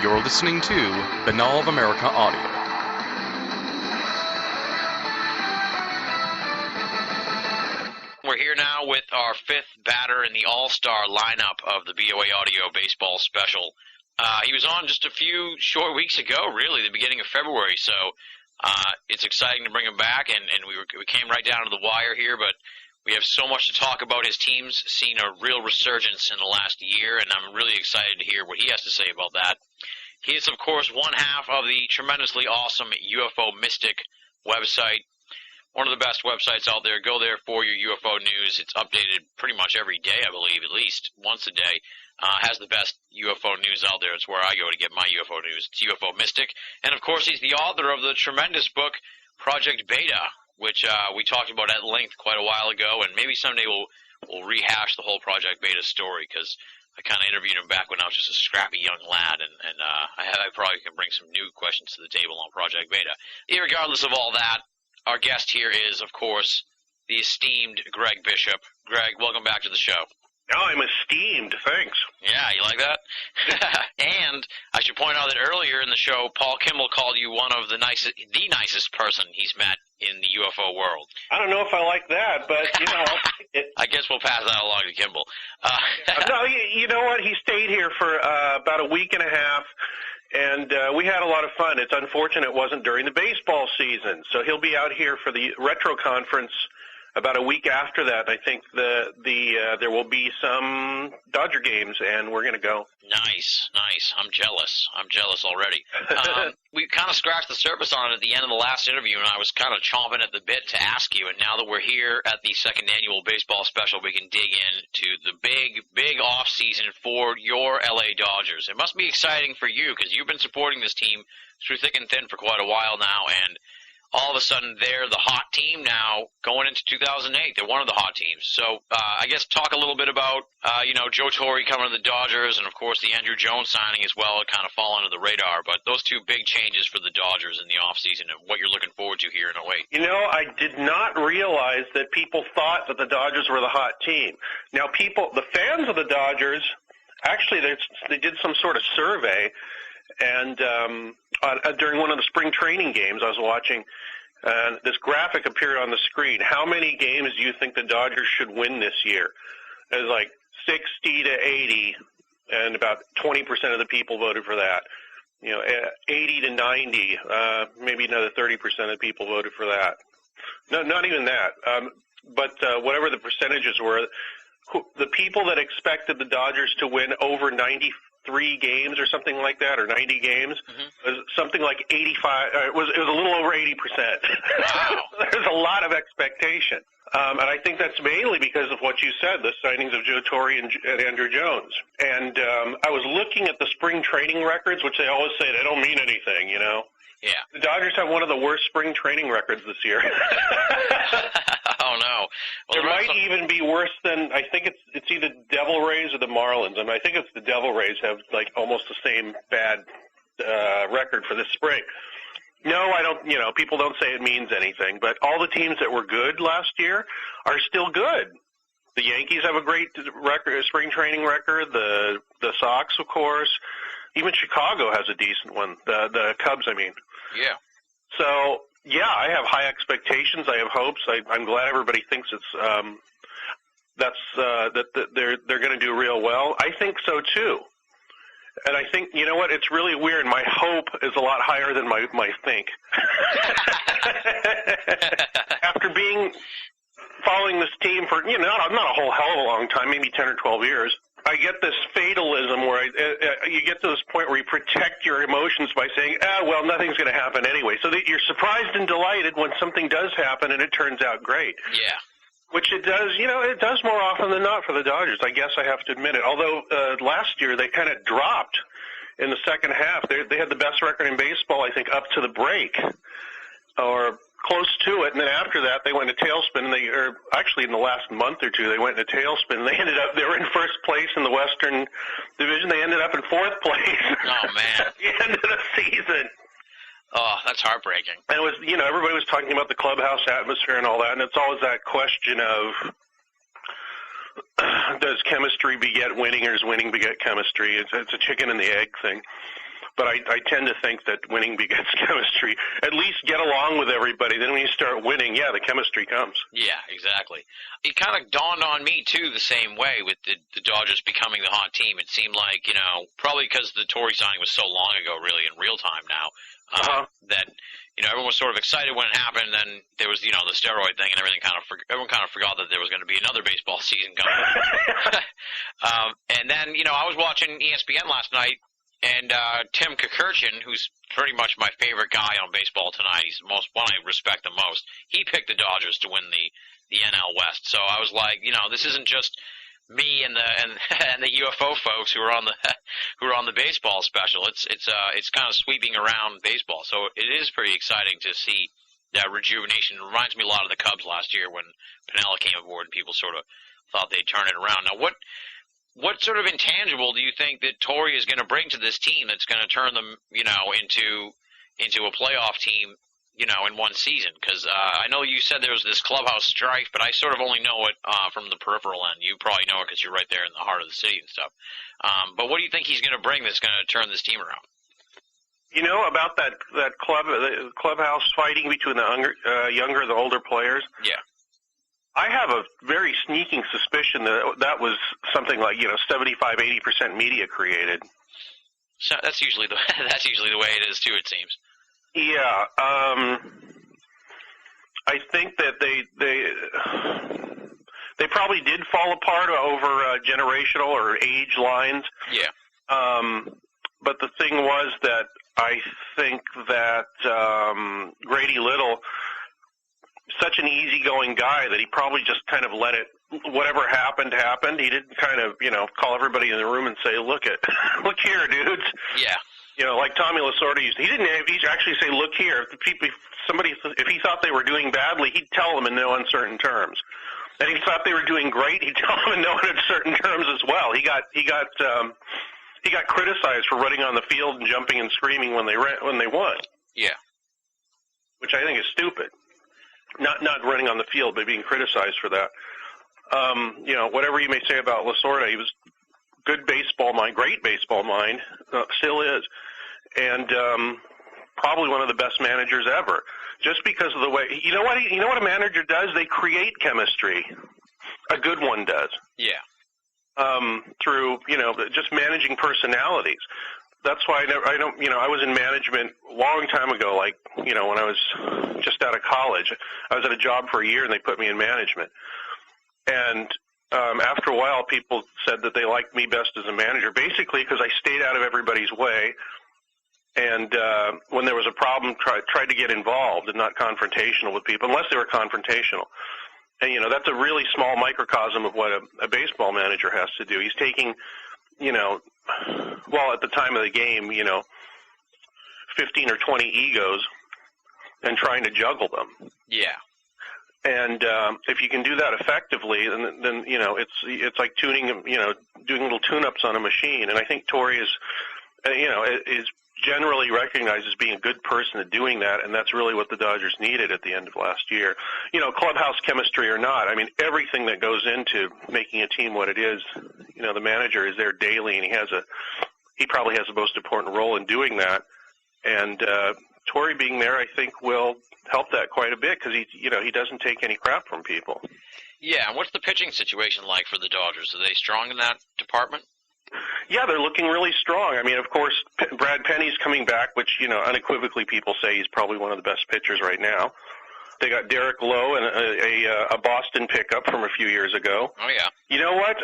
You're listening to Binnall of America Audio. We're here now with our fifth batter in the all-star lineup of the BOA Audio Baseball Special. He was on just a few short weeks ago, really, the beginning of February, so it's exciting to bring him back, and we came right down to the wire here, but we have so much to talk about. His team's seen a real resurgence in the last year, and I'm really excited to hear what he has to say about that. He is, of course, one half of the tremendously awesome UFO Mystic website, one of the best websites out there. Go there for your UFO news. It's updated pretty much every day, I believe, at least once a day. Has the best UFO news out there. It's where I go to get my UFO news. It's UFO Mystic. And, of course, he's the author of the tremendous book, Project Beta, which we talked about at length quite a while ago, and maybe someday we'll rehash the whole Project Beta story, because I kind of interviewed him back when I was just a scrappy young lad, and I probably can bring some new questions to the table on Project Beta. Irregardless of all that, our guest here is, of course, the esteemed Greg Bishop. Greg, welcome back to the show. Oh, I'm esteemed. Thanks. Yeah, you like that? And I should point out that earlier in the show, Paul Kimball called you one of the nicest person he's met in the UFO world. I don't know if I like that, but, I'll take it. I guess we'll pass that along to Kimball. No, you know what? He stayed here for about a week and a half, and we had a lot of fun. It's unfortunate it wasn't during the baseball season, so he'll be out here for the Retro Conference about a week after that. I think there will be some Dodger games, and we're going to go. Nice. I'm jealous already. We kind of scratched the surface on it at the end of the last interview, and I was kind of chomping at the bit to ask you, and now that we're here at the second annual baseball special, we can dig into the big off-season for your LA Dodgers. It must be exciting for you, because you've been supporting this team through thick and thin for quite a while now, and all of a sudden, they're the hot team now going into 2008. They're one of the hot teams. So I guess talk a little bit about, Joe Torre coming to the Dodgers, and, of course, the Andrew Jones signing as well. It kind of fall under the radar. But those two big changes for the Dodgers in the offseason and what you're looking forward to here in 08. I did not realize that people thought that the Dodgers were the hot team. Now, the fans of the Dodgers, actually, they did some sort of survey, and during one of the spring training games I was watching, this graphic appeared on the screen. How many games do you think the Dodgers should win this year? It was like 60 to 80, and about 20% of the people voted for that. 80 to 90, maybe another 30% of the people voted for that. No, not even that. But whatever the percentages were, the people that expected the Dodgers to win over 93 games or something like that, or 90 games, was something like 85. It was a little over 80%. Wow. There's a lot of expectation. And I think that's mainly because of what you said, the signings of Joe Torre and Andrew Jones. And I was looking at the spring training records, which they always say they don't mean anything, Yeah. The Dodgers have one of the worst spring training records this year. Oh, no. Well, there might even be worse than, I think it's either the Devil Rays or the Marlins. I think it's the Devil Rays have like almost the same bad record for this spring. No, I don't, people don't say it means anything, but all the teams that were good last year are still good. The Yankees have a great record, spring training record, the Sox, of course. Even Chicago has a decent one, the Cubs, I mean. Yeah. So, yeah, I have high expectations. I have hopes. I'm glad everybody thinks it's that they're going to do real well. I think so too. And I think, you know what? It's really weird. My hope is a lot higher than my think. After following this team for not a whole hell of a long time, maybe 10 or 12 years, I get this fatalism where you get to this point where you protect your emotions by saying, well, nothing's going to happen anyway. So that you're surprised and delighted when something does happen and it turns out great. Yeah. Which it does, it does more often than not for the Dodgers. I guess I have to admit it. Although last year they kind of dropped in the second half. They had the best record in baseball, I think, up to the break, or close to it. And then after that, they went into tailspin. Actually, in the last month or two, they went into tailspin. They were in first place in the Western Division. They ended up in fourth place. Oh man! At the end of the season. Oh, that's heartbreaking. And it was, everybody was talking about the clubhouse atmosphere and all that, and it's always that question of, does chemistry beget winning, or does winning beget chemistry? It's a chicken and the egg thing. But I tend to think that winning begets chemistry. At least get along with everybody. Then when you start winning, the chemistry comes. Yeah, exactly. It kind of dawned on me, too, the same way with the Dodgers becoming the hot team. It seemed like, probably because the Torrey signing was so long ago, really, in real time now, that, everyone was sort of excited when it happened, and then there was, the steroid thing, and everyone kind of forgot that there was going to be another baseball season coming. And then, I was watching ESPN last night, and Tim Kukurchin, who's pretty much my favorite guy on Baseball Tonight, he's the one I respect the most, he picked the Dodgers to win the NL West. So I was like, this isn't just me and the UFO folks who are on the baseball special. It's kind of sweeping around baseball. So it is pretty exciting to see that rejuvenation. It reminds me a lot of the Cubs last year when Binnall came aboard and people sort of thought they'd turn it around. Now, what sort of intangible do you think that Torrey is going to bring to this team that's going to turn them, into a playoff team, in one season? Because I know you said there was this clubhouse strife, but I sort of only know it from the peripheral end. You probably know it because you're right there in the heart of the city and stuff. But what do you think he's going to bring that's going to turn this team around? About that clubhouse fighting between the younger and the older players? Yeah. I have a very sneaking suspicion that was something like 75-80% media created. So that's usually the way it is too. It seems. Yeah, I think that they probably did fall apart over generational or age lines. Yeah. But the thing was that I think that Grady Little, such an easygoing guy that he probably just kind of let it, whatever happened. He didn't kind of, call everybody in the room and say, look here, dudes. Yeah. Like Tommy Lasorda used to. He didn't actually say, look here. If he thought they were doing badly, he'd tell them in no uncertain terms. And if he thought they were doing great, he'd tell them in no uncertain terms as well. He got criticized for running on the field and jumping and screaming when they won. Yeah. Which I think is stupid. Not running on the field, but being criticized for that. Whatever you may say about Lasorda, he was good baseball mind, great baseball mind, still is, and probably one of the best managers ever. Just because of the way, you know what a manager does? They create chemistry. A good one does. Yeah. Through just managing personalities. That's why I was in management a long time ago, like, when I was just out of college. I was at a job for a year and they put me in management. And after a while, people said that they liked me best as a manager, basically because I stayed out of everybody's way. And when there was a problem, tried to get involved and not confrontational with people, unless they were confrontational. And, that's a really small microcosm of what a baseball manager has to do. He's taking, at the time of the game, 15 or 20 egos and trying to juggle them. Yeah. And if you can do that effectively, then it's like tuning, doing little tune-ups on a machine. And I think Torrey is generally recognized as being a good person at doing that, and that's really what the Dodgers needed at the end of last year. Clubhouse chemistry or not, I mean, everything that goes into making a team what it is, the manager is there daily, and he probably has the most important role in doing that. And Torrey being there, I think, will help that quite a bit because he doesn't take any crap from people. Yeah, and what's the pitching situation like for the Dodgers? Are they strong in that department? Yeah, they're looking really strong. I mean, of course, Brad Penny's coming back, which, unequivocally people say he's probably one of the best pitchers right now. They got Derek Lowe and a Boston pickup from a few years ago. Oh, yeah. You know what?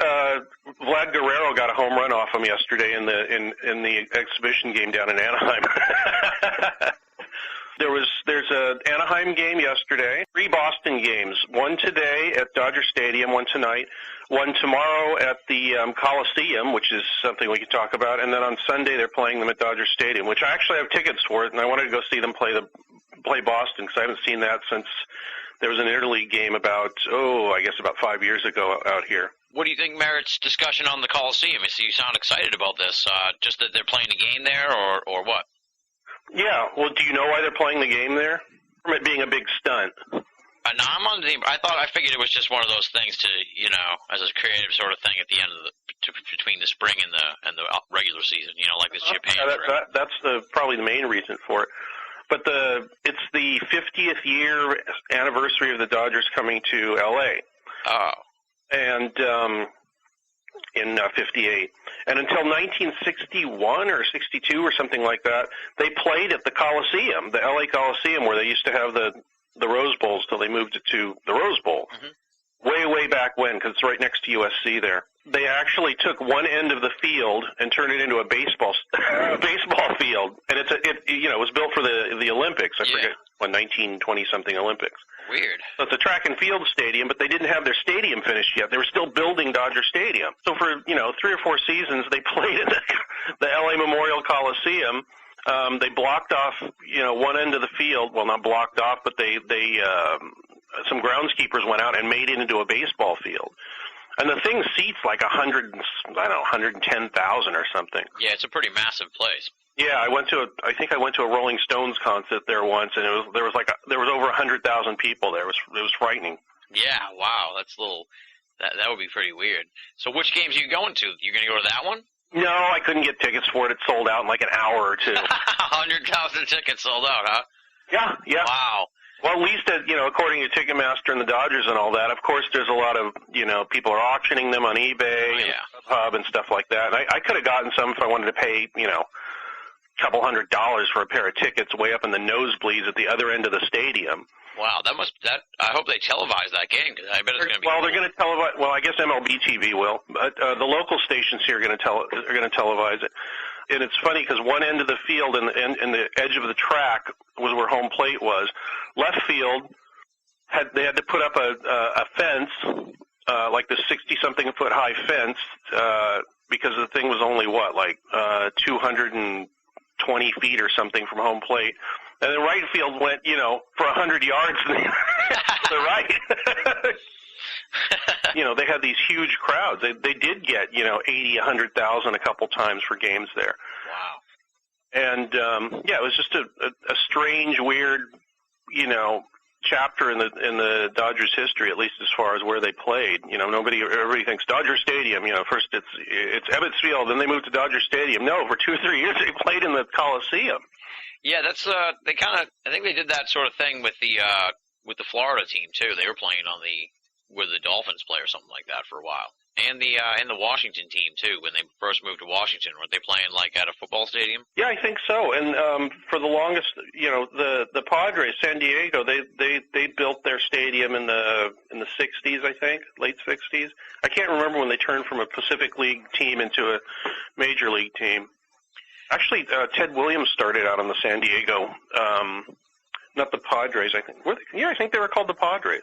Vlad Guerrero got a home run off him yesterday in the exhibition game down in Anaheim. There's an Anaheim game yesterday, 3 Boston games, one today at Dodger Stadium, one tonight, one tomorrow at the Coliseum, which is something we can talk about, and then on Sunday they're playing them at Dodger Stadium, which I actually have tickets for it, and I wanted to go see them play Boston because I haven't seen that since there was an interleague game about 5 years ago out here. What do you think merits discussion on the Coliseum? You sound excited about this, just that they're playing a game there, or what? Yeah, well, do you know why they're playing the game there? From it being a big stunt. No, I'm on the team. I figured it was just one of those things to, as a creative sort of thing at the end of between the spring and the regular season, like this Japan trip. That's probably the main reason for it. But it's the 50th year anniversary of the Dodgers coming to L.A. Oh. And in 58. And until 1961 or 62 or something like that, they played at the Coliseum, the L.A. Coliseum, where they used to have the Rose Bowls till they moved it to the Rose Bowl. Mm-hmm. Way back when, because it's right next to USC there. They actually took one end of the field and turned it into a baseball field, and it was built for the Olympics. I forget when 1920-something Olympics. Weird. So it's a track and field stadium, but they didn't have their stadium finished yet. They were still building Dodger Stadium. So for 3 or 4 seasons, they played at the LA Memorial Coliseum. They blocked off one end of the field. Well, not blocked off, but they some groundskeepers went out and made it into a baseball field. And the thing seats like 110,000 or something. Yeah, it's a pretty massive place. Yeah, I think I went to a Rolling Stones concert there once, and there was over 100,000 people there. It was frightening. Yeah, wow, that would be pretty weird. So which games are you going to? You're going to go to that one? No, I couldn't get tickets for it. It sold out in like an hour or two. 100,000 tickets sold out, huh? Yeah. Wow. Well, at least, according to Ticketmaster and the Dodgers and all that, of course, there's a lot of, people are auctioning them on eBay and Hub and stuff like that. And I could have gotten some if I wanted to pay, a couple $100 for a pair of tickets way up in the nosebleeds at the other end of the stadium. Wow, I hope they televise that game, because I bet it's going to be. Well, they're going to televise. Well, I guess MLB TV will, but the local stations here are going to televise it. And it's funny because one end of the field and the edge of the track was where home plate was. Left field they had to put up a fence, like the 60-something foot high fence, because the thing was only 220 feet or something from home plate. And then right field went, for 100 yards to the right. They had these huge crowds. They did get, 80, 100,000 a couple times for games there. Wow. And, it was just a strange, weird, chapter in the Dodgers history, at least as far as where they played. Everybody thinks Dodger Stadium, first it's Ebbets Field, then they moved to Dodger Stadium. No, for 2 or 3 years they played in the Coliseum. Yeah, that's I think they did that sort of thing with the Florida team too. They were playing where the Dolphins play or something like that for a while. And the Washington team too, when they first moved to Washington, weren't they playing like at a football stadium? Yeah, I think so. And for the longest, the Padres, San Diego, they built their stadium in the 60s, I think, late 60s. I can't remember when they turned from a Pacific League team into a Major League team. Actually, Ted Williams started out on the San Diego, not the Padres, I think. I think they were called the Padres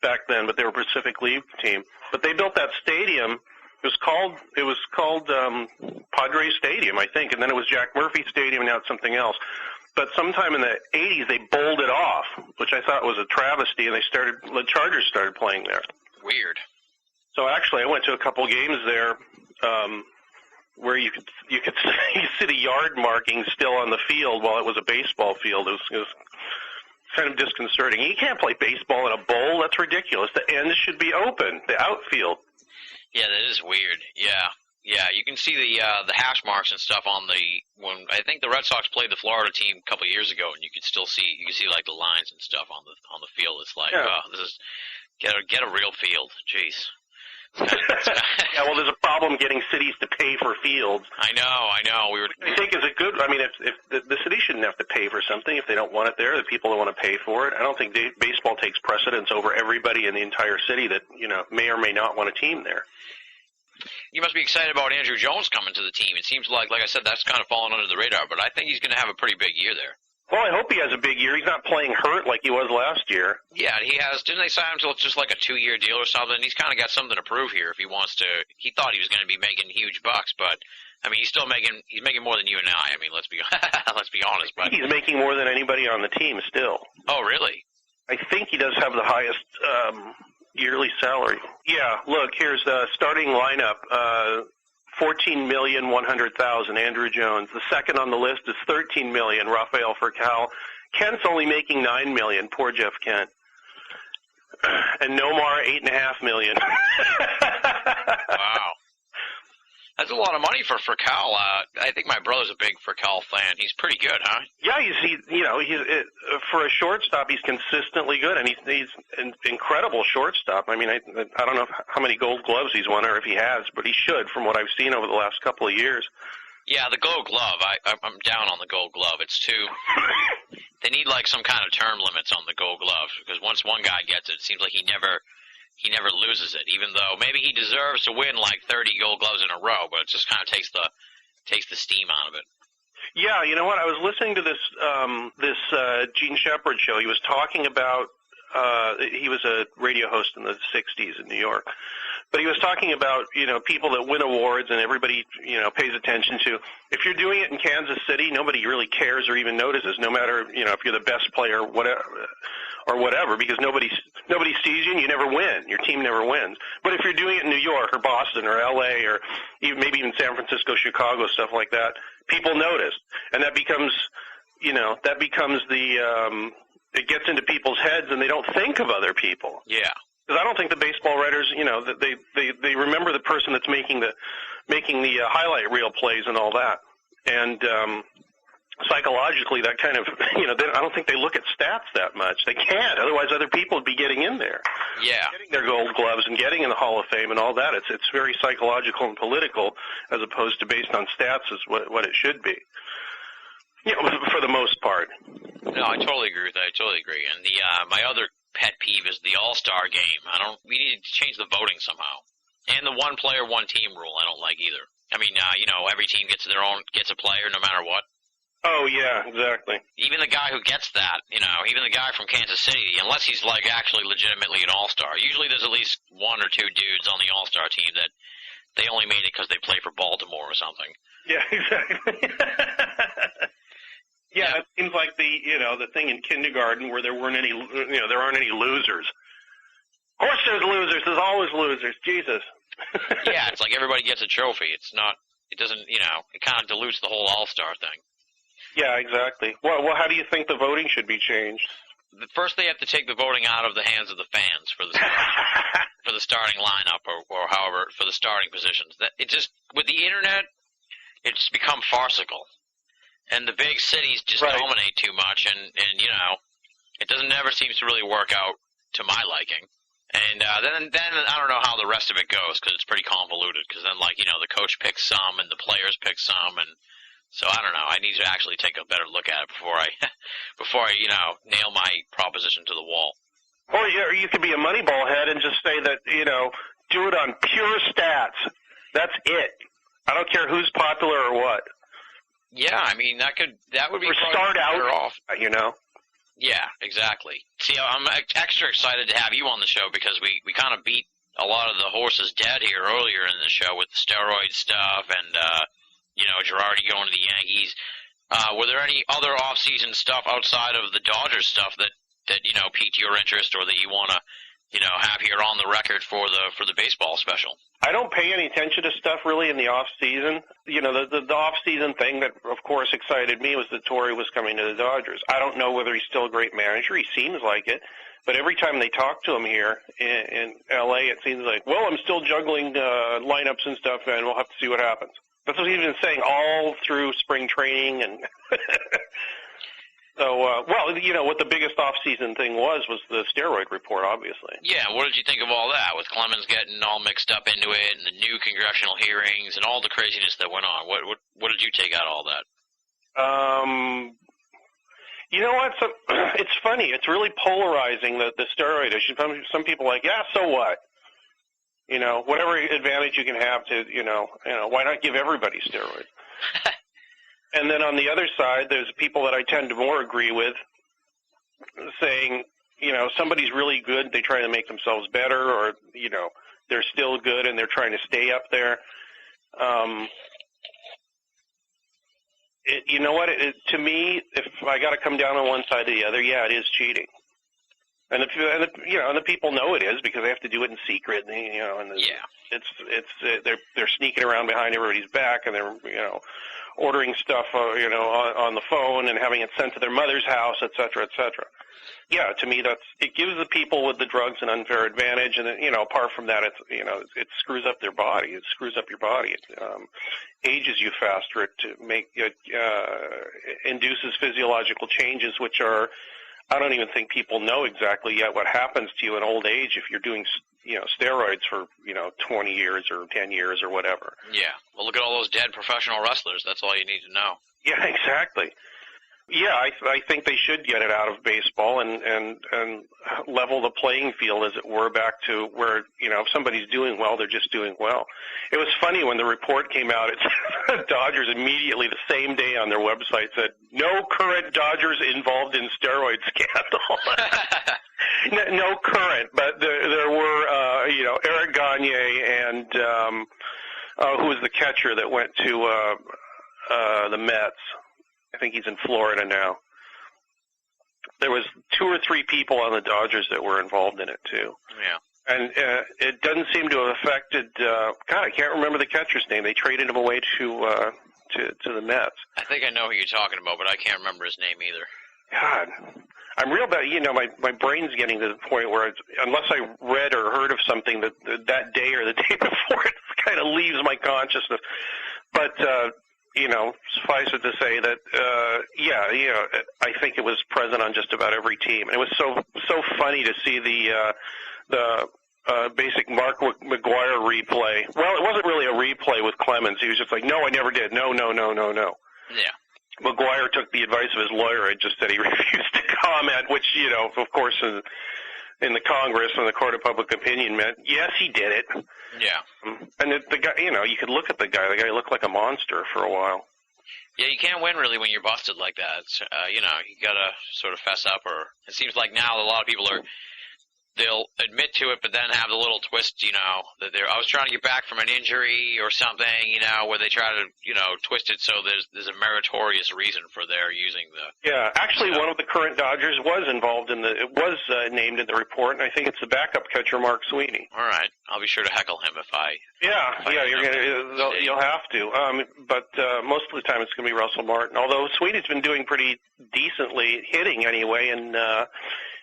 back then, but they were a Pacific League team. But they built that stadium. It was called Padres Stadium, I think, and then it was Jack Murphy Stadium, and now it's something else. But sometime in the 80s, they bowled it off, which I thought was a travesty, and the Chargers started playing there. Weird. So actually, I went to a couple games there, where you could see the yard markings still on the field while it was a baseball field. It was kind of disconcerting. You can't play baseball in a bowl. That's ridiculous. The ends should be open, the outfield. Yeah, that is weird. Yeah, you can see the hash marks and stuff when I think the Red Sox played the Florida team a couple of years ago, and you can see like the lines and stuff on the field. It's like, this is get a real field. Jeez. Yeah, well, there's a problem getting cities to pay for fields. I know. I think is a good. I mean, if the city shouldn't have to pay for something if they don't want it there. The people that want to pay for it. I don't think baseball takes precedence over everybody in the entire city that may or may not want a team there. You must be excited about Andrew Jones coming to the team. It seems like I said, that's kind of fallen under the radar, but I think he's going to have a pretty big year there. Well, I hope he has a big year. He's not playing hurt like he was last year. Yeah, he has. Didn't they sign him to just like a 2-year deal or something? He's kind of got something to prove here if he wants to. He thought he was going to be making huge bucks, but I mean, he's making more than you and I. I mean, let's be honest. But he's making more than anybody on the team still. Oh, really? I think he does have the highest yearly salary. Yeah, look, here's the starting lineup. $14,100,000, Andrew Jones. The second on the list is $13 million, Rafael Furcal. Kent's only making $9 million. Poor Jeff Kent. and Nomar $8.5 million. Wow. That's a lot of money for Cal. I think my brother's a big Cal fan. He's pretty good, huh? Yeah, he's for a shortstop, he's consistently good, and he's an incredible shortstop. I mean, I don't know how many Gold Gloves he's won or if he has, but he should from what I've seen over the last couple of years. Yeah, the Gold Glove. I'm down on the Gold Glove. It's too. They need like some kind of term limits on the Gold Glove because once one guy gets it, it seems like he never loses it, even though maybe he deserves to win like 30 Gold Gloves in a row, but it just kind of takes the steam out of it. Yeah, you know what? I was listening to this Gene Shepard show. He was talking about he was a radio host in the 60s in New York. But he was talking about, people that win awards and everybody, pays attention to. If you're doing it in Kansas City, nobody really cares or even notices, no matter, if you're the best player, whatever, because nobody sees you and you never win. Your team never wins. But if you're doing it in New York or Boston or L.A. or maybe even San Francisco, Chicago, stuff like that, people notice. And that becomes, it gets into people's heads and they don't think of other people. Yeah. Because I don't think the baseball writers, they remember the person that's making the highlight reel plays and all that. And psychologically, that kind of, I don't think they look at stats that much. They can't. Otherwise, other people would be getting in there. Yeah. Getting their Gold Gloves and getting in the Hall of Fame and all that. It's very psychological and political as opposed to based on stats is what it should be. For the most part. No, I totally agree with that. I totally agree. And my other pet peeve is the All-Star game. We need to change the voting somehow. And the one player, one team rule I don't like either. I mean, every team gets a player no matter what. Oh, yeah, exactly. Even the guy who gets that, even the guy from Kansas City, unless he's like actually legitimately an All-Star. Usually there's at least one or two dudes on the All-Star team that they only made it because they play for Baltimore or something. Yeah, exactly. Yeah, it seems like the thing in kindergarten where there aren't any losers. Of course there's losers. There's always losers. Jesus. Yeah, it's like everybody gets a trophy. It doesn't, it kind of dilutes the whole All-Star thing. Yeah, exactly. Well, how do you think the voting should be changed? First, they have to take the voting out of the hands of the fans for the for the starting lineup or however for the starting positions. With the internet, it's become farcical. And the big cities just dominate too much, and it never seems to really work out to my liking. And then I don't know how the rest of it goes because it's pretty convoluted. Because then the coach picks some and the players pick some, and so I don't know. I need to actually take a better look at it before I nail my proposition to the wall. Or you could be a Moneyball head and just say that do it on pure stats. That's it. I don't care who's popular or what. Yeah, I mean that would be or start better out, off. Yeah, exactly. See, I'm extra excited to have you on the show because we kind of beat a lot of the horses dead here earlier in the show with the steroid stuff and Girardi going to the Yankees. Were there any other off-season stuff outside of the Dodgers stuff that piqued your interest or that you want to have here on the record for the baseball special? I don't pay any attention to stuff really in the off season. The off season thing that of course excited me was that Torre was coming to the Dodgers. I don't know whether he's still a great manager. He seems like it, but every time they talk to him here in LA, it seems like, well, I'm still juggling lineups and stuff, and we'll have to see what happens. That's what he's been saying all through spring training and. So, what the biggest off-season thing was the steroid report, obviously. Yeah, what did you think of all that, with Clemens getting all mixed up into it and the new congressional hearings and all the craziness that went on? What did you take out of all that? You know what? It's funny. It's really polarizing, the steroid issue. Some people are like, yeah, so what? Whatever advantage you can have to, why not give everybody steroids? And then on the other side, there's people that I tend to more agree with saying, somebody's really good, they try to make themselves better, or, they're still good and they're trying to stay up there. To me, if I got to come down on one side or the other, yeah, it is cheating. And the people know it is because they have to do it in secret. And they're sneaking around behind everybody's back, and they're ordering stuff on the phone and having it sent to their mother's house, et cetera, et cetera. Yeah, to me it gives the people with the drugs an unfair advantage, and apart from that, it screws up their body. It screws up your body. It ages you faster. It induces physiological changes, which are, I don't even think people know exactly yet what happens to you in old age if you're doing steroids for 20 years or 10 years or whatever. Yeah. Well, look at all those dead professional wrestlers. That's all you need to know. Yeah, exactly. Yeah, I think they should get it out of baseball and level the playing field, as it were, back to where, if somebody's doing well, they're just doing well. It was funny when the report came out, the Dodgers immediately the same day on their website said, no current Dodgers involved in steroid scandal. No current, but there were, Eric Gagne and who was the catcher that went to the Mets. I think he's in Florida now. There was 2 or 3 people on the Dodgers that were involved in it too. Yeah. And it doesn't seem to have affected. God, I can't remember the catcher's name. They traded him away to the Mets. I think I know who you're talking about, but I can't remember his name either. God, I'm real bad. My brain's getting to the point where unless I read or heard of something that day or the day before, it kind of leaves my consciousness. But suffice it to say that, I think it was present on just about every team. And it was so funny to see the basic Mark McGuire replay. Well, it wasn't really a replay with Clemens. He was just like, no, I never did. No. Yeah. McGuire took the advice of his lawyer and just said he refused to comment, which, of course, in the Congress and the Court of Public Opinion meant, yes, he did it. Yeah. And the guy, you could look at the guy. The guy looked like a monster for a while. Yeah, you can't win really when you're busted like that. It's, you gotta sort of fess up, or it seems like now a lot of people they'll admit to it, but then have the little twist, that I was trying to get back from an injury or something, where they try to, twist it so there's a meritorious reason for their using the. Yeah, actually, one of the current Dodgers was involved it was named in the report, and I think it's the backup catcher, Mark Sweeney. All right, I'll be sure to heckle him if I. You'll have to. But most of the time it's going to be Russell Martin. Although Sweeney's been doing pretty decently hitting anyway,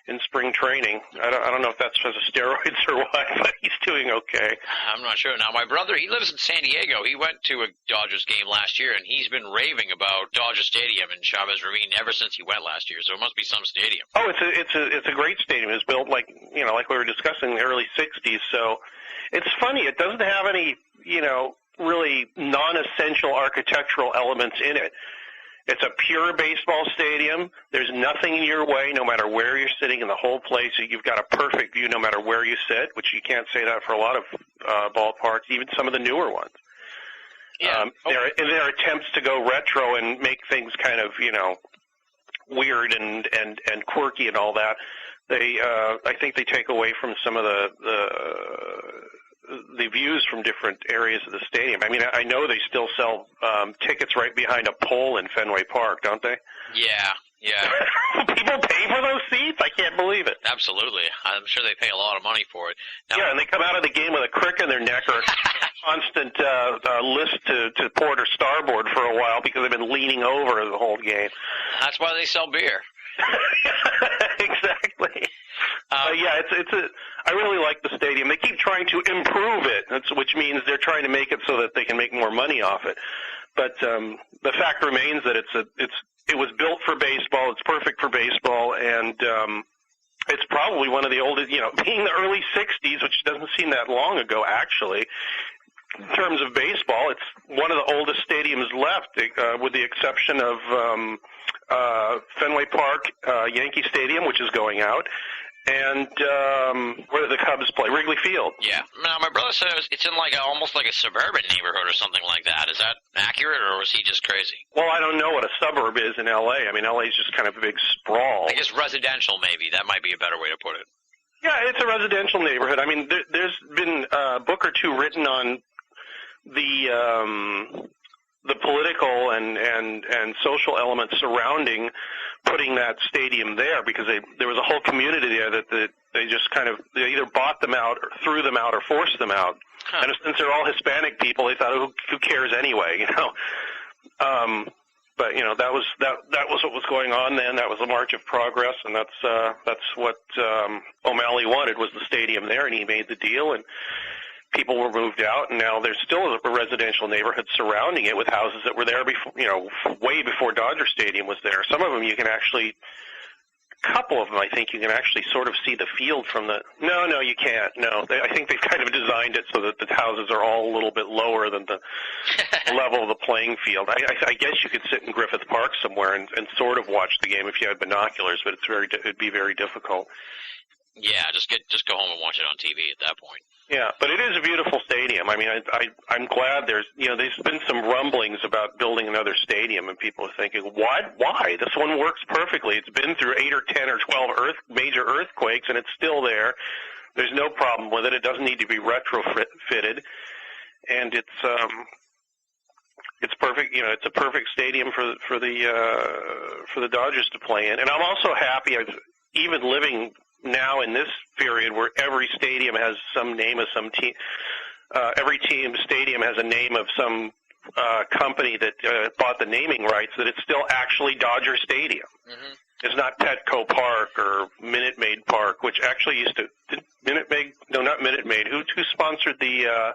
in spring training. I don't know if that's because of steroids or what, but he's doing okay. I'm not sure. Now, my brother, he lives in San Diego. He went to a Dodgers game last year, and he's been raving about Dodger Stadium in Chavez Ravine ever since he went last year. So it must be some stadium. Oh, it's a great stadium. It's built like we were discussing in the early '60s. So it's funny. It doesn't have any really non-essential architectural elements in it. It's a pure baseball stadium. There's nothing in your way, no matter where you're sitting in the whole place. You've got a perfect view no matter where you sit, which you can't say that for a lot of ballparks, even some of the newer ones. Yeah. There are attempts to go retro and make things kind of, weird and quirky and all that. I think they take away from some of the views from different areas of the stadium. I mean, I know they still sell tickets right behind a pole in Fenway Park, don't they? Yeah. People pay for those seats? I can't believe it. Absolutely. I'm sure they pay a lot of money for it. Now, yeah, and they come out of the game with a crick in their neck or a constant list to port or starboard for a while because they've been leaning over the whole game. That's why they sell beer. Exactly. I really like the stadium. They keep trying to improve it, which means they're trying to make it so that they can make more money off it. But the fact remains that it was built for baseball. It's perfect for baseball, and it's probably one of the oldest. Being the early '60s, which doesn't seem that long ago, actually. In terms of baseball, it's one of the oldest stadiums left, with the exception of Fenway Park, Yankee Stadium, which is going out, and where do the Cubs play? Wrigley Field. Yeah. Now, my brother said it's in almost like a suburban neighborhood or something like that. Is that accurate, or was he just crazy? Well, I don't know what a suburb is in L.A. I mean, L.A. is just kind of a big sprawl. I guess residential, maybe. That might be a better way to put it. Yeah, it's a residential neighborhood. I mean, there's been a book or two written on the political and social elements surrounding putting that stadium there because there was a whole community there that they just kind of they either bought them out or threw them out or forced them out. Huh. And since they're all Hispanic people, they thought, who cares anyway, you know? But you know, that was what was going on then. That was a march of progress, and that's what O'Malley wanted, was the stadium there, and he made the deal, and people were moved out, and now there's still a residential neighborhood surrounding it with houses that were there before, you know, way before Dodger Stadium was there. Some of them you can actually, a couple of them I think you can actually sort of see the field from the. No, you can't. No, I think they've kind of designed it so that the houses are all a little bit lower than the level of the playing field. I guess you could sit in Griffith Park somewhere and sort of watch the game if you had binoculars, but it'd be very difficult. Yeah, just go home and watch it on TV at that point. Yeah, but it is a beautiful stadium. I mean, I'm glad there's been some rumblings about building another stadium, and people are thinking, what? Why? This one works perfectly. It's been through 8 or 10 or 12 major earthquakes, and it's still there. There's no problem with it. It doesn't need to be retrofitted, and it's perfect. You know, it's a perfect stadium for the Dodgers to play in. And I'm also happy. Even living now in this period where every stadium has some name of some team, every team's stadium has a name of some company that bought the naming rights, that it's still actually Dodger Stadium. Mm-hmm. It's not Petco Park or Minute Maid Park, which actually used to Minute Maid. No, not Minute Maid. Who sponsored the?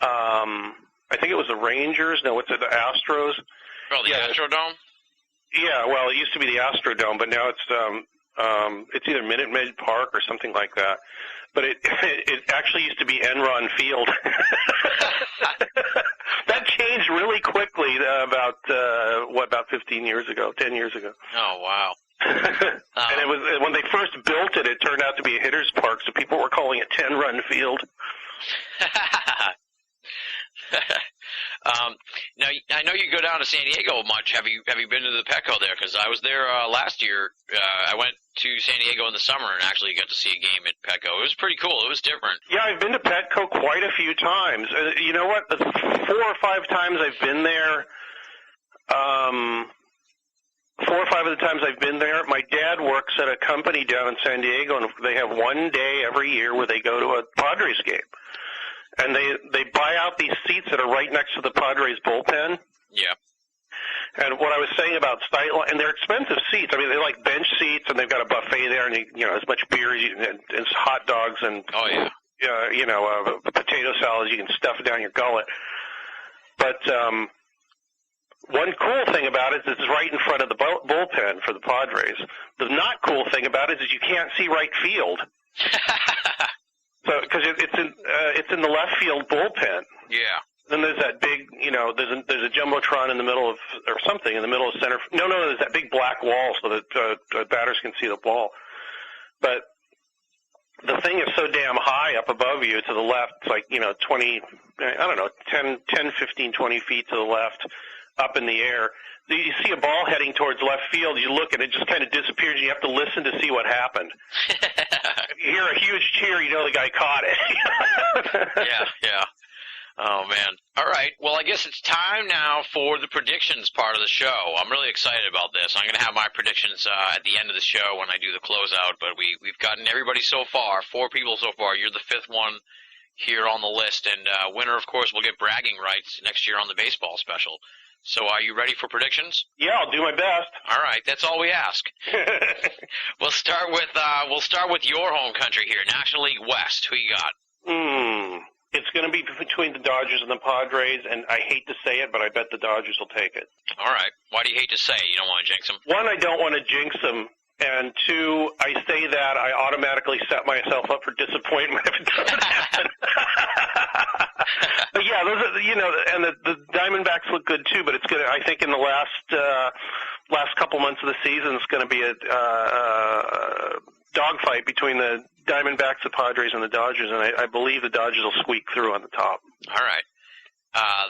I think it was the Rangers. No, what's it? The Astros. Oh, the Astrodome. Yeah, well, it used to be the Astrodome, but now it's either Minute Maid Park or something like that. But it actually used to be Enron Field. That changed really quickly about 15 years ago, 10 years ago. Oh, wow. And it was when they first built it, it turned out to be a hitter's park, so people were calling it 10-run field. Now, I know you go down to San Diego much. Have you been to the Petco there? Because I was there last year. I went to San Diego in the summer and actually got to see a game at Petco. It was pretty cool. It was different. Yeah, I've been to Petco quite a few times. You know what? The 4 or 5 times I've been there, 4 or 5 of the times I've been there, my dad works at a company down in San Diego, and they have one day every year where they go to a Padres game. And they buy out these seats that are right next to the Padres bullpen. Yeah. And what I was saying about style, and they're expensive seats. I mean, they're like bench seats, and they've got a buffet there, and you know, as much beer and hot dogs and potato salads you can stuff down your gullet. But one cool thing about it is it's right in front of the bullpen for the Padres. The not cool thing about it is you can't see right field. So, because it's in the left field bullpen. Yeah. Then there's that big, you know, there's a jumbotron in the middle of, or something in the middle of center. No, there's that big black wall so that batters can see the ball. But the thing is so damn high up above you to the left. It's like, you know, 10, 15, 20 feet to the left, up in the air. You see a ball heading towards left field, you look and it just kind of disappears. You have to listen to see what happened. If you hear a huge cheer, you know the guy caught it. Yeah. Oh, man. All right. Well, I guess it's time now for the predictions part of the show. I'm really excited about this. I'm going to have my predictions at the end of the show when I do the closeout, but we've gotten everybody so far, 4 people so far. You're the 5th one here on the list, and winner, of course, will get bragging rights next year on the baseball special. So are you ready for predictions? Yeah, I'll do my best. All right, that's all we ask. We'll start with your home country here, National League West. Who you got? It's going to be between the Dodgers and the Padres, and I hate to say it, but I bet the Dodgers will take it. All right. Why do you hate to say it? You don't want to jinx them? 1, I don't want to jinx them, and 2, I say that I automatically set myself up for disappointment if it doesn't happen. But yeah, those are, you know, and the Diamondbacks look good too. But it's going to, I think, in the last couple months of the season, it's going to be a dogfight between the Diamondbacks, the Padres, and the Dodgers, and I believe the Dodgers will squeak through on the top. All right.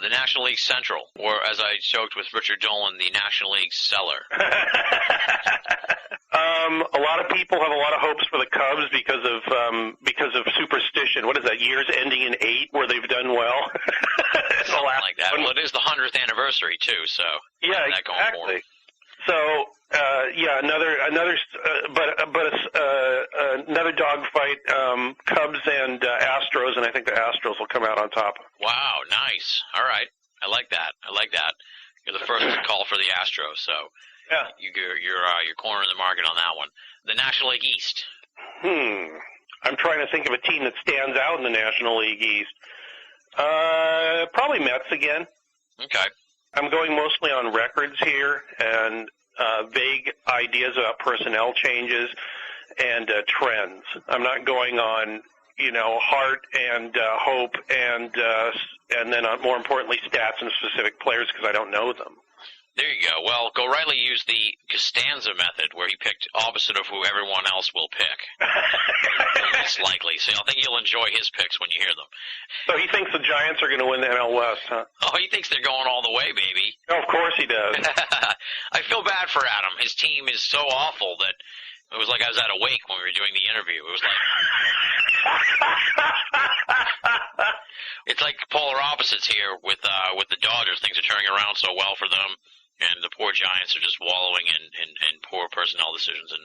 The National League Central, or as I joked with Richard Dolan, the National League Cellar. A lot of people have a lot of hopes for the Cubs because of superstition. What is that? Years ending in 8, where they've done well. Something like that. Well, it is the 100th anniversary too, so yeah, that going exactly. forward. So Yeah, another dogfight. Cubs and Astros, and I think the Astros will come out on top. Wow, nice. All right, I like that. You're the first to call for the Astros, so yeah, you're cornering the market on that one. The National League East. I'm trying to think of a team that stands out in the National League East. Probably Mets again. Okay. I'm going mostly on records here and vague ideas about personnel changes and trends. I'm not going on, heart and hope and then more importantly stats and specific players because I don't know them. There you go. Well, Gorightly used the Costanza method where he picked opposite of who everyone else will pick. Least likely. So I think you'll enjoy his picks when you hear them. So he thinks the Giants are going to win the NL West, huh? Oh, he thinks they're going all the way, baby. Oh, of course he does. I feel bad for Adam. His team is so awful that it was like I was at a wake when we were doing the interview. It was like it's like polar opposites here with the Dodgers. Things are turning around so well for them. And the poor Giants are just wallowing in poor personnel decisions and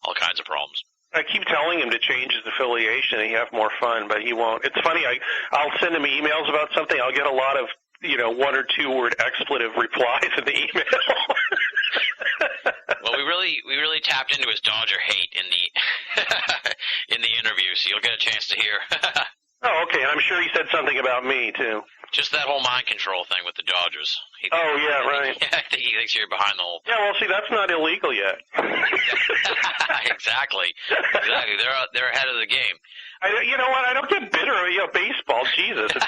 all kinds of problems. I keep telling him to change his affiliation and have more fun, but he won't. It's funny. I'll send him emails about something. I'll get a lot of, 1 or 2 word expletive replies in the email. Well, we really tapped into his Dodger hate in the in the interview, so you'll get a chance to hear. Oh, okay. And I'm sure he said something about me too. Just that whole mind control thing with the Dodgers. Right. I think he thinks you're behind the whole thing. Yeah, well, see, that's not illegal yet. Exactly. They're ahead of the game. You know what? I don't get bitter about baseball. Jesus, it's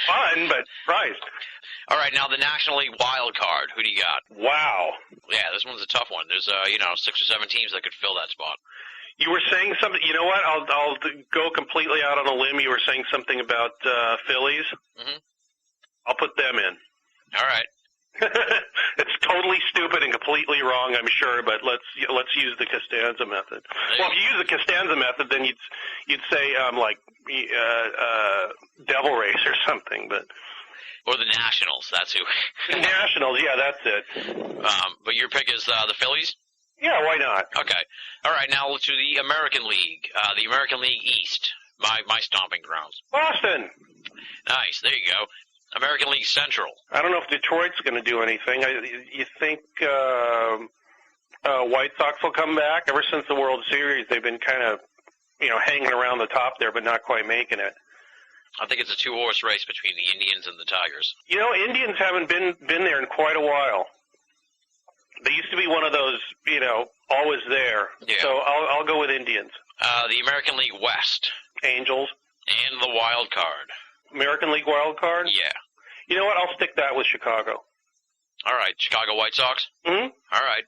fun, but Christ. All right, now the National League wild card. Who do you got? Wow. Yeah, this one's a tough one. There's 6 or 7 teams that could fill that spot. You were saying something. You know what? I'll go completely out on a limb. You were saying something about Phillies. Mm-hmm. I'll put them in. All right. It's totally stupid and completely wrong, I'm sure, but let's use the Costanza method. Well, if you use the Costanza method, then you'd say Devil Race or something, but. Or the Nationals. That's who. The Nationals. Yeah, that's it. But your pick is the Phillies. Yeah, why not? Okay. All right, now to the American League. The American League East, my stomping grounds. Boston. Nice. There you go. American League Central. I don't know if Detroit's going to do anything. You think White Sox will come back? Ever since the World Series, they've been kind of, hanging around the top there, but not quite making it. I think it's a 2-horse race between the Indians and the Tigers. Indians haven't been there in quite a while. They used to be one of those, always there. Yeah. So I'll go with Indians. The American League West. Angels. And the wild card. American League wild card? Yeah. You know what? I'll stick that with Chicago. All right. Chicago White Sox? Mm-hmm. All right.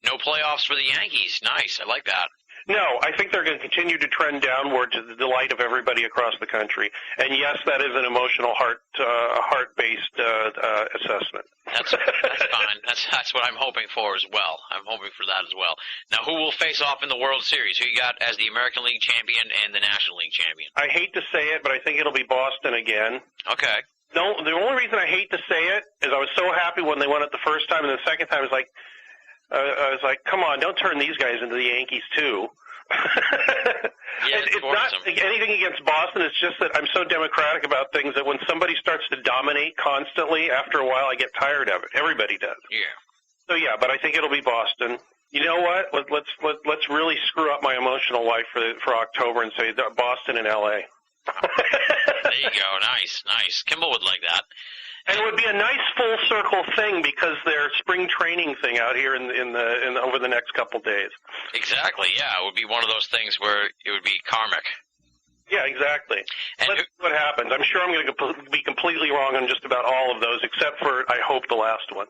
No playoffs for the Yankees. Nice. I like that. No, I think they're going to continue to trend downward to the delight of everybody across the country. And yes, that is an emotional heart-based assessment. That's fine. That's what I'm hoping for as well. I'm hoping for that as well. Now, who will face off in the World Series? Who you got as the American League champion and the National League champion? I hate to say it, but I think it'll be Boston again. Okay. No, the only reason I hate to say it is I was so happy when they won it the first time, and the second time I was like, come on, don't turn these guys into the Yankees too. Yeah, it's not anything against Boston. It's just that I'm so democratic about things that when somebody starts to dominate constantly, after a while I get tired of it. Everybody does. Yeah. So yeah, but I think it'll be Boston. You know what? Let's really screw up my emotional life for October and say Boston and LA. There you go. Nice. Kimball would like that. And it would be a nice full circle thing because their spring training thing out here in over the next couple days. Exactly. Yeah, it would be one of those things where it would be karmic. Yeah, exactly. And Let's see what happens. I'm sure I'm going to be completely wrong on just about all of those, except for I hope the last one.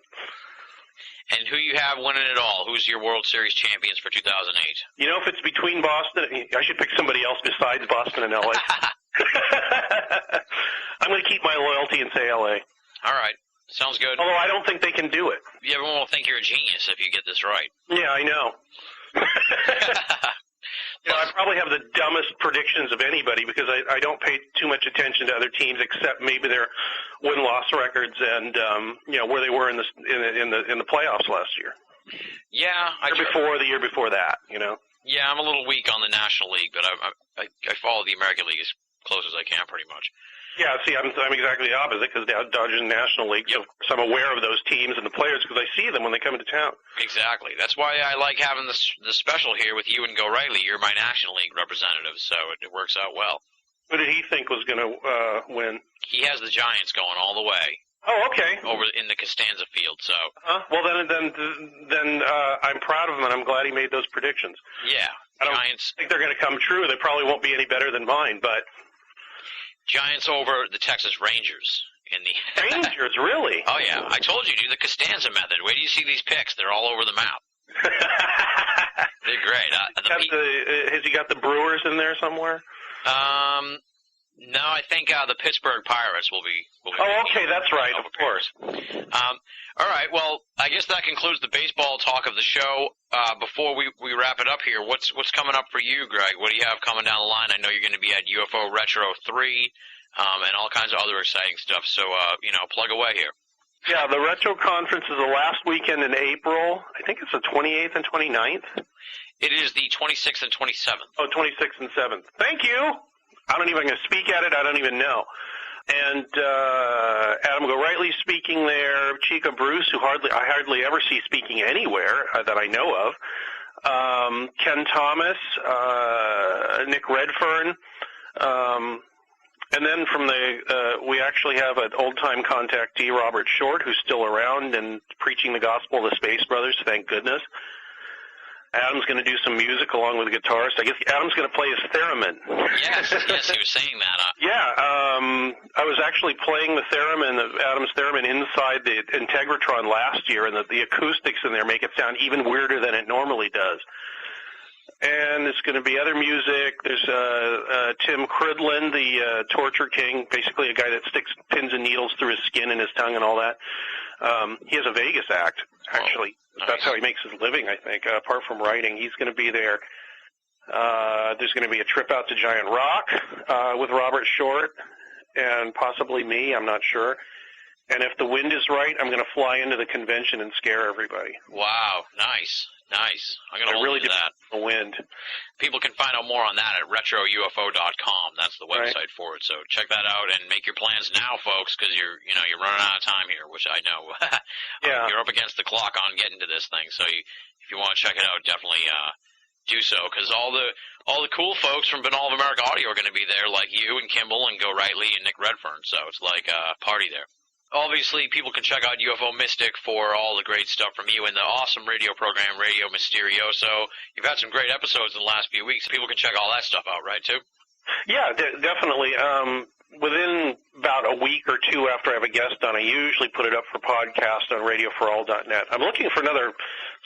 And who you have winning it all? Who's your World Series champions for 2008? If it's between Boston, I should pick somebody else besides Boston and LA. I'm going to keep my loyalty and say LA. All right. Sounds good. Although I don't think they can do it. Everyone will think you're a genius if you get this right. Yeah, I know. I probably have the dumbest predictions of anybody because I don't pay too much attention to other teams except maybe their win-loss records and where they were in the playoffs last year. Yeah, the year before that, you know. Yeah, I'm a little weak on the National League, but I follow the American League as close as I can, pretty much. Yeah, see, I'm exactly the opposite because Dodgers and National League, Yep. so I'm aware of those teams and the players because I see them when they come into town. Exactly. That's why I like having the special here with you and Go Riley. You're my National League representative, so it works out well. Who did he think was going to win? He has the Giants going all the way. Oh, okay. Over in the Costanza field, so. Well, then I'm proud of him, and I'm glad he made those predictions. Yeah, I don't Giants. think they're going to come true. They probably won't be any better than mine, but. Giants over the Texas Rangers in the. Rangers, really? Oh yeah, I told you, do the Costanza method. Where do you see these picks? They're all over the map. They're great. Has he got the Brewers in there somewhere? No, I think the Pittsburgh Pirates will be. Oh, okay, that's right, of course. All right, well, I guess that concludes the baseball talk of the show. Before we wrap it up here, what's coming up for you, Greg? What do you have coming down the line? I know you're going to be at UFO Retro 3 and all kinds of other exciting stuff. So, plug away here. Yeah, the Retro Conference is the last weekend in April. I think it's the 28th and 29th. It is the 26th and 27th. Oh, 26th and 7th. Thank you. I don't even going to speak at it. I don't even know. And Adam Gorightly's speaking there. Chico Bruce, who I hardly ever see speaking anywhere that I know of. Ken Thomas, Nick Redfern. And then from we actually have an old-time contactee, Robert Short, who's still around and preaching the gospel of the Space Brothers, thank goodness. Adam's going to do some music along with the guitarist. I guess Adam's going to play his theremin. Yes, he was saying that. Yeah, I was actually playing the theremin, Adam's theremin, inside the Integratron last year, and the acoustics in there make it sound even weirder than it normally does. And there's going to be other music. There's Tim Cridlin, the Torture King, basically a guy that sticks pins and needles through his skin and his tongue and all that. He has a Vegas act, actually. Nice. That's how he makes his living, I think, apart from writing. He's going to be there. There's going to be a trip out to Giant Rock with Robert Short and possibly me, I'm not sure. And if the wind is right, I'm going to fly into the convention and scare everybody. Wow, nice. I'm going to hold you to that. The wind. People can find out more on that at retroufo.com. That's the website for it. So check that out and make your plans now, folks, because you're running out of time here, which I know. Yeah. You're up against the clock on getting to this thing. So if you want to check it out, definitely do so, because all the cool folks from Binnall of America Audio are going to be there, like you and Kimball and Go Riley and Nick Redfern. So it's like a party there. Obviously, people can check out UFO Mystic for all the great stuff from you and the awesome radio program, Radio Mysterioso. You've had some great episodes in the last few weeks. People can check all that stuff out, right, too? Yeah, definitely. Within about a week or two after I have a guest on, I usually put it up for podcast on radioforall.net. I'm looking for another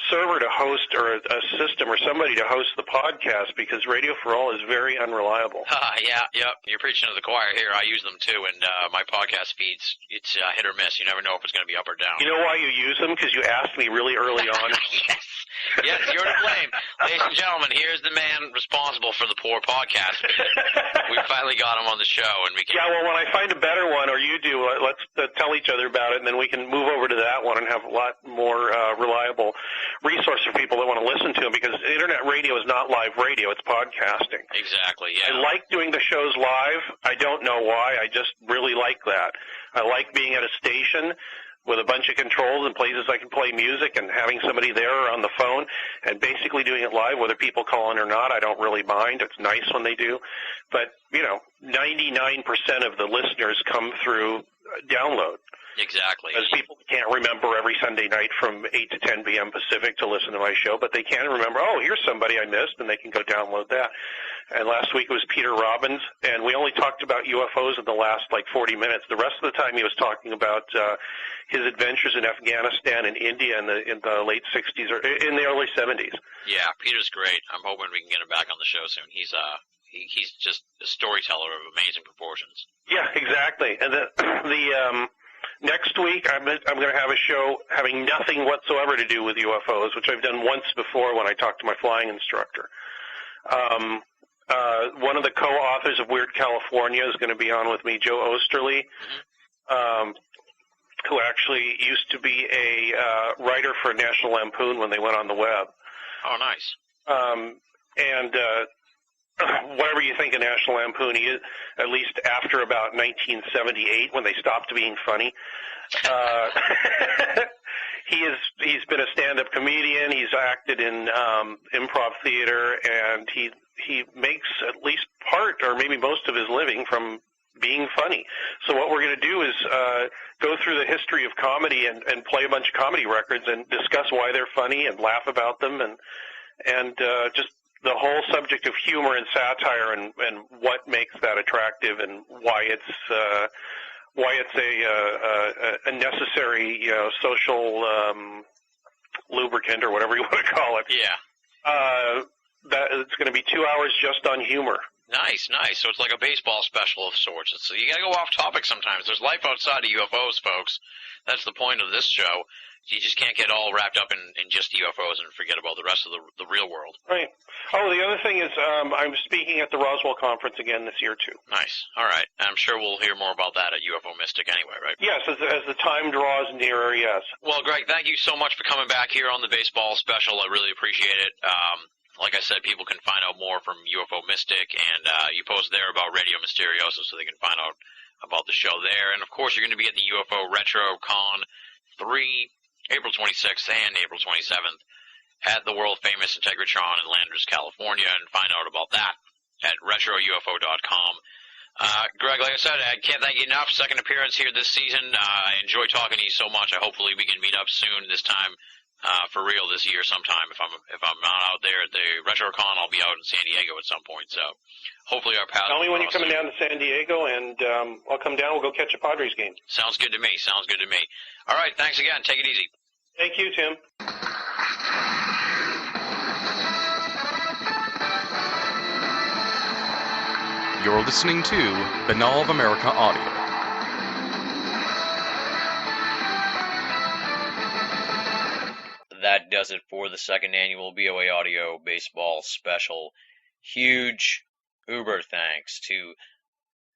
server to host, or a system or somebody to host the podcast, because Radio for All is very unreliable. Yep. You're preaching to the choir here. I use them too, and my podcast feeds, it's hit or miss. You never know if it's going to be up or down. You know why you use them? Because you asked me really early on. Yes, you're to blame. Ladies and gentlemen, here's the man responsible for the poor podcast feed. We finally got him on the show, and we can... Yeah, well, when I find a better one, or you do, let's tell each other about it, and then we can move over to that one and have a lot more reliable resource for people that want to listen to them, because internet radio is not live radio, it's podcasting. Exactly, yeah. I like doing the shows live. I don't know why. I just really like that. I like being at a station with a bunch of controls and places I can play music, and having somebody there or on the phone and basically doing it live, whether people call in or not. I don't really mind. It's nice when they do. But, 99% of the listeners come through download. Exactly. Because people can't remember every Sunday night from 8 to 10 p.m. Pacific to listen to my show, but they can remember, here's somebody I missed, and they can go download that. And last week it was Peter Robbins, and we only talked about UFOs in the last, 40 minutes. The rest of the time he was talking about his adventures in Afghanistan and India in the late 60s, or in the early 70s. Yeah, Peter's great. I'm hoping we can get him back on the show soon. He's just a storyteller of amazing proportions. Yeah, exactly. And the next week, I'm going to have a show having nothing whatsoever to do with UFOs, which I've done once before when I talked to my flying instructor. One of the co-authors of Weird California is going to be on with me, Joe Osterly. who actually used to be a writer for National Lampoon when they went on the web. Oh, nice. And whatever you think of National Lampoon, he is, at least after about 1978 when they stopped being funny. He's been a stand-up comedian. He's acted in improv theater, and he makes at least part or maybe most of his living from being funny. So what we're going to do is go through the history of comedy and play a bunch of comedy records and discuss why they're funny and laugh about them and just the whole subject of humor and satire and what makes that attractive and why it's a necessary social lubricant or whatever you want to call it. Yeah. That it's going to be 2 hours just on humor. Nice. So it's like a baseball special of sorts. So you got to go off topic sometimes. There's life outside of UFOs, folks. That's the point of this show. You just can't get all wrapped up in just UFOs and forget about the rest of the real world. Right. Oh, the other thing is I'm speaking at the Roswell Conference again this year, too. Nice. All right. I'm sure we'll hear more about that at UFO Mystic anyway, right? Yes, as the time draws nearer, yes. Well, Greg, thank you so much for coming back here on the baseball special. I really appreciate it. Like I said, people can find out more from UFO Mystic, and you post there about Radio Mysterioso, so they can find out about the show there. And, of course, you're going to be at the UFO Retro Con 3, April 26th and April 27th at the world-famous Integratron in Landers, California, and find out about that at retroufo.com. Greg, like I said, I can't thank you enough. Second appearance here this season. I enjoy talking to you so much. Hopefully we can meet up soon this time. For real this year sometime. If I'm not out there at the RetroCon, I'll be out in San Diego at some point. So hopefully our paths. Tell me when you're coming down to San Diego, and I'll come down. We'll go catch a Padres game. Sounds good to me. All right, thanks again. Take it easy. Thank you, Tim. You're listening to Binnall of America Audio. That does it for the second annual BOA Audio Baseball Special. Huge uber thanks to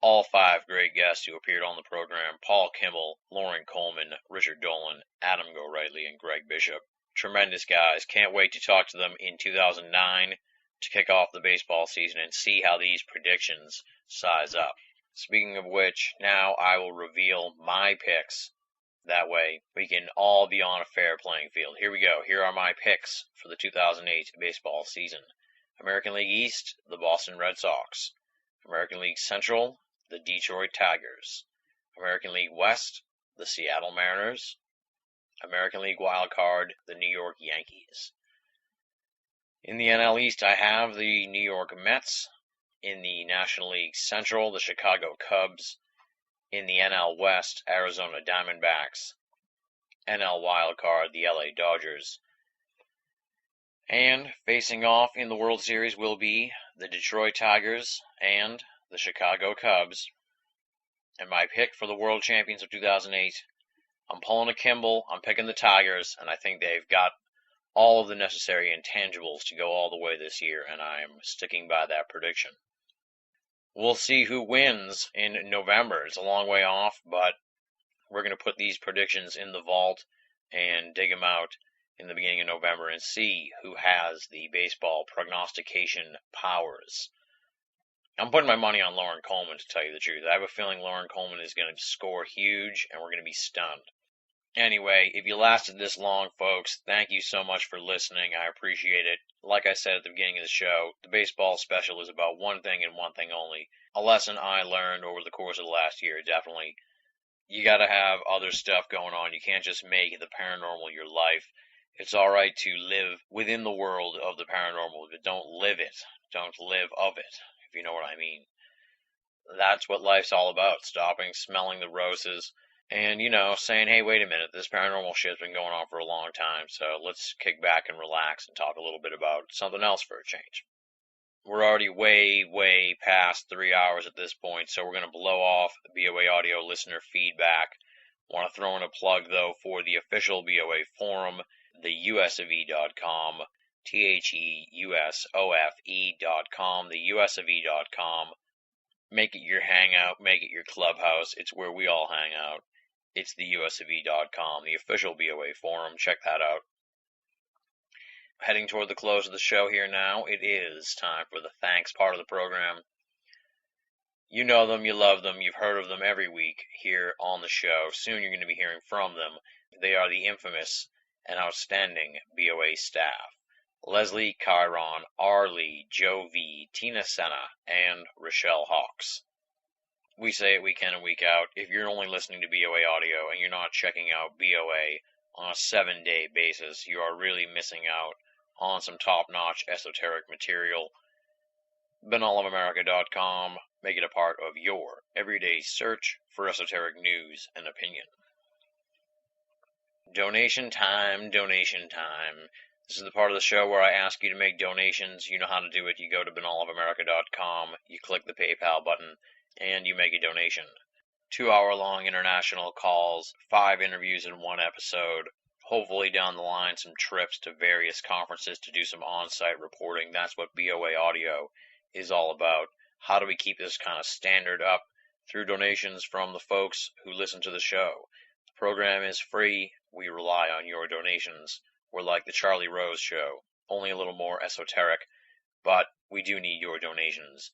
all 5 great guests who appeared on the program: Paul Kimball, Lauren Coleman, Richard Dolan, Adam Gorightly, and Greg Bishop. Tremendous guys. Can't wait to talk to them in 2009 to kick off the baseball season and see how these predictions size up. Speaking of which, now I will reveal my picks. That way, we can all be on a fair playing field. Here we go. Here are my picks for the 2008 baseball season. American League East, the Boston Red Sox. American League Central, the Detroit Tigers. American League West, the Seattle Mariners. American League Wild Card, the New York Yankees. In the NL East, I have the New York Mets. In the National League Central, the Chicago Cubs. In the NL West, Arizona Diamondbacks. NL Wild Card, the LA Dodgers. And facing off in the World Series will be the Detroit Tigers and the Chicago Cubs. And my pick for the World Champions of 2008, I'm pulling a Kimball, I'm picking the Tigers, and I think they've got all of the necessary intangibles to go all the way this year, and I'm sticking by that prediction. We'll see who wins in November. It's a long way off, but we're going to put these predictions in the vault and dig them out in the beginning of November and see who has the baseball prognostication powers. I'm putting my money on Lauren Coleman, to tell you the truth. I have a feeling Lauren Coleman is going to score huge, and we're going to be stunned. Anyway, if you lasted this long, folks, thank you so much for listening. I appreciate it. Like I said at the beginning of the show, the baseball special is about one thing and one thing only. A lesson I learned over the course of the last year, definitely. You got to have other stuff going on. You can't just make the paranormal your life. It's all right to live within the world of the paranormal, but don't live it. Don't live of it, if you know what I mean. That's what life's all about, stopping, smelling the roses, and, saying, hey, wait a minute, this paranormal shit's been going on for a long time, so let's kick back and relax and talk a little bit about something else for a change. We're already way, way past 3 hours at this point, so we're going to blow off the BOA Audio listener feedback. Want to throw in a plug, though, for the official BOA forum, the usofe.com, THEUSOFE.com, the usofe.com. Make it your hangout, make it your clubhouse. It's where we all hang out. It's the usv.com, the official BOA forum. Check that out. Heading toward the close of the show here now, it is time for the thanks part of the program. You know them, you love them, you've heard of them every week here on the show. Soon you're going to be hearing from them. They are the infamous and outstanding BOA staff. Leslie, Chiron, R. Lee, Joe V, Tina Senna, and Rochelle Hawks. We say it week in and week out. If you're only listening to BOA audio and you're not checking out BOA on a 7-day basis, you are really missing out on some top-notch esoteric material. BinnallofAmerica.com. Make it a part of your everyday search for esoteric news and opinion. Donation time, donation time. This is the part of the show where I ask you to make donations. You know how to do it. You go to BinnallofAmerica.com, you click the PayPal button, and you make a donation. 2-hour-long international calls, 5 interviews in one episode, hopefully down the line some trips to various conferences to do some on-site reporting. That's what BOA Audio is all about. How do we keep this kind of standard up? Through donations from the folks who listen to the show. The program is free. We rely on your donations. We're like the Charlie Rose Show, only a little more esoteric, but we do need your donations.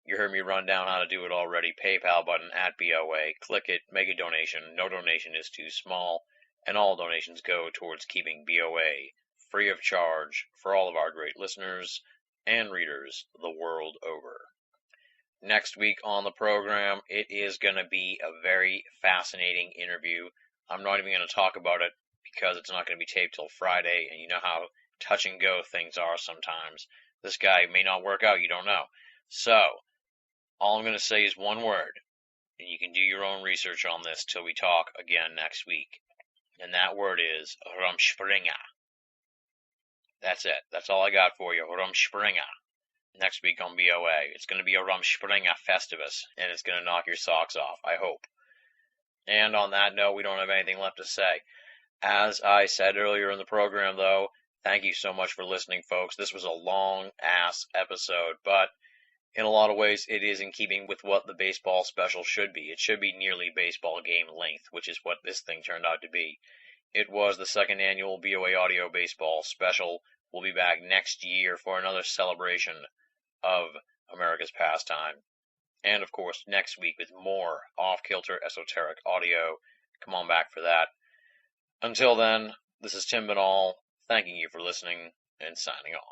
You heard me run down how to do it already. PayPal button at BOA. Click it, make a donation. No donation is too small, and all donations go towards keeping BOA free of charge for all of our great listeners and readers the world over. Next week on the program, it is going to be a very fascinating interview. I'm not even going to talk about it because it's not going to be taped till Friday, and you know how touch and go things are sometimes. This guy may not work out, you don't know. So, all I'm going to say is one word, and you can do your own research on this till we talk again next week. And that word is Rumspringa. That's it. That's all I got for you. Rumspringa. Next week on BOA. It's going to be a Rumspringa Festivus, and it's going to knock your socks off, I hope. And on that note, we don't have anything left to say. As I said earlier in the program, though, thank you so much for listening, folks. This was a long-ass episode, but in a lot of ways, it is in keeping with what the baseball special should be. It should be nearly baseball game length, which is what this thing turned out to be. It was the second annual BOA Audio Baseball Special. We'll be back next year for another celebration of America's pastime. And, of course, next week with more off-kilter esoteric audio. Come on back for that. Until then, this is Tim Binnall, thanking you for listening and signing off.